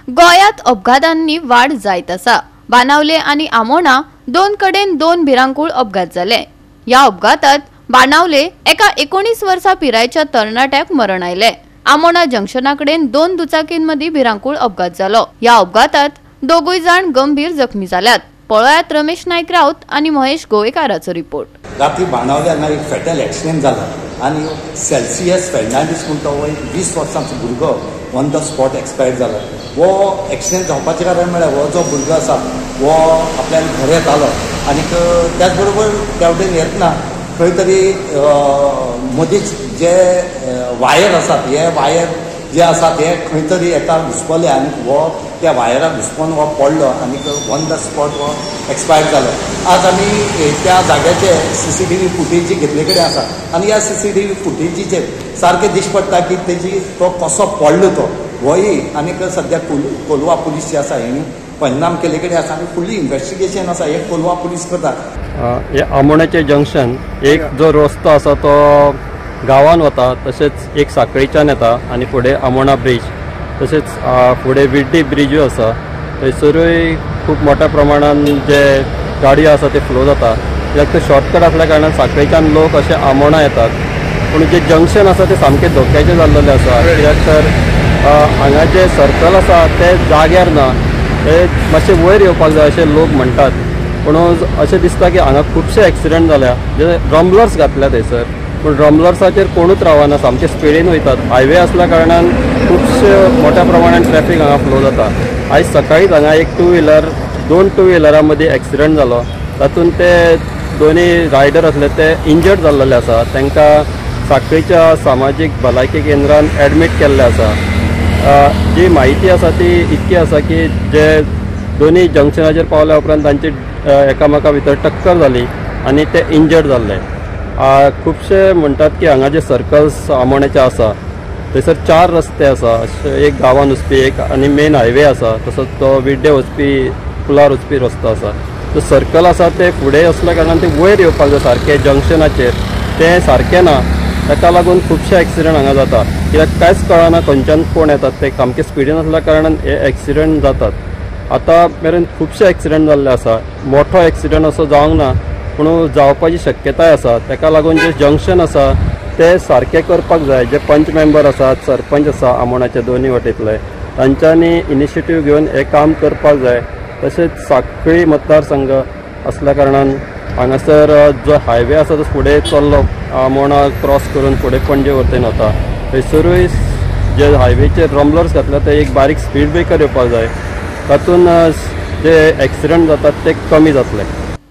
गोयात अपघातांनी वाढ जायत आसा। बाणावले आणि आमोणा दोन कडेन दोन भिरांकूळ अपघात जाले। या अपघातात बाणावले एका 19 वर्सां पिरायेच्या तरणाट्याक मरण आयले। आमोणा जंक्शनाकडेन दोन दुचाकींमदी भिरांकूळ अपघात जालो। या अपघातात दोगूय जाण गंभीर जखमी जाल्यात। पळयात रमेश नाईक राऊत आणि महेश गोवेकाराचो रिपोर्ट। रात्री बाणावले हांगा एक फॅटल एक्सिडेंट जाला आणि सेल्सियस फेर्नांडीस म्हणून तो 20 वर्सांचो भुरगो ऑन द स्पॉट एक्सपायर जाला। वो एक्सिडेंट जावपाचें कारण म्हळ्यार हो जो भुरगो आसा वो आपल्यान घरा येतालो आनी त्याच बरोबर तेवटेन येतना खंय तरी मदींच जे वायर आसात हे वायर जे आसात हे खंय तरी एका घुसपले आनी हो त्या वायराक घुसपोन हो पडलो आनी ऑन द स्पॉट हो एक्सपायर जालो। आज आमी त्या जाग्याचे CCTV फुटेज घेतले कडेन आसा आनी ह्या CCTV फुटेजीचेर सारकें दिश्ट पडटा की तेजी तो कसो पडलो तो होय। आनी सद्या कोलवा पुलीस जे आसा हेणी परिणाम केले कडेन आसा आनी फुल्ली इन्व्हेस्टिगेशन आसा हे कोलवा पुलीस करता। हे आमोण्याचे जंक्शन एक जो रस्तो आसा तो गांवान वता, तशेंच एक साखळीच्यान येता आनी फुडें आमोणा ब्रिज, तशेंच फुडें विड्डी ब्रिजूय आसा। थंयसरूय खूब मोठ्या प्रमाणान जे गाडयो आसा ते फ्लो जाता, कित्याक तो शॉर्टकट आसल्या कारणान साखळीच्यान लोक अशे आमोणा येतात। पूण जे जंक्शन आसा ते सामकें धोक्याचें जाल्लेलें आसा, कित्याक तर हांगा जे सर्कल आसा ते जाग्यार ना, ते मातशें वयर येवपाक जाय अशें लोक म्हणटात। पूण अशें दिसता की हांगा खुबशे एक्सिडेंट जाल्या, जे रम्बलर्स घातल्या थंयसर, पूण रम्बलर्साचेर कोणूच रावना, सामके स्पिडीन वयतात। हायवे आसल्या कारणान खुबशे मोठ्या प्रमाणान ट्रॅफिक हांगा फ्लो जाता। आयज सकाळीच हांगा एक दोन टू व्हिलरां मदीं एक्सिडेंट जालो, तातूंत ते दोनूय रायडर आसले ते इंजर्ड जाल्लेले आसा। तांकां साखळीच्या सामाजीक भलायकी केंद्रान एडमीट केल्ले आसा। जी म्हायती आसा ती इतकी आसा की जे दोनूय जंक्शनाचेर पावल्या उपरांत तांची एकामेका भितर टक्कर जाली आनी ते इंजर्ड जाल्ले। खुबशे म्हणटात की हांगा जे सर्कल्स आमोण्याचे आसा थंयसर 4 रस्ते आसा, एक गांवान वचपी, एक आनी मेन हायवे आसा, तसोच तो विड्डे वचपी पुलार वचपी रस्तो आसा। तो सर्कल आसा ते फुडें असल्या कारणान ते वयर येवपाक जाय सारके जंक्शनाचेर, ते सारकें ना। ताका लागून खुबशे एक्सिडेंट हांगा जाता, कित्याक कांयच कळना खंयच्यान कोण येतात, ते सामके स्पिडीन आसल्या कारणान हे एक्सिडेंट जातात। आतां मेरेन खुबशे एक्सिडेंट जाल्ले आसा, मोठो एक्सिडेंट असो जावंक ना पूण जावपाची शक्यताय आसा। ताका लागून जे जंक्शन आसा ते सारके करपाक जाय। जे पंच मेंबर आसात, सरपंच आसा आमोणाचे दोनूय वटेंतले, तांच्यांनी इनिशिएटीव घेवन हे काम करपाक जाय। तशेंच साखळी मतदारसंघ असल्या कारणान हांगासर जो हायवे आसा तो फुडें चल्लो आमोणा क्रॉस करून फुडें पणजे वटेन वता, थंयसरूय जे हायवेचेर रम्बलर्स घातल्या ते एक बारीक स्पीड ब्रेकर येवपाक जाय, तातून जे एक्सिडेंट जातात ते कमी जातले।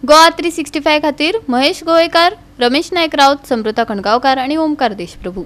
गोवा 365 खातीर महेश गोवेकार, रमेश नाईक राऊत, समृता खणगांवकार आणि ओमकार देशप्रभू।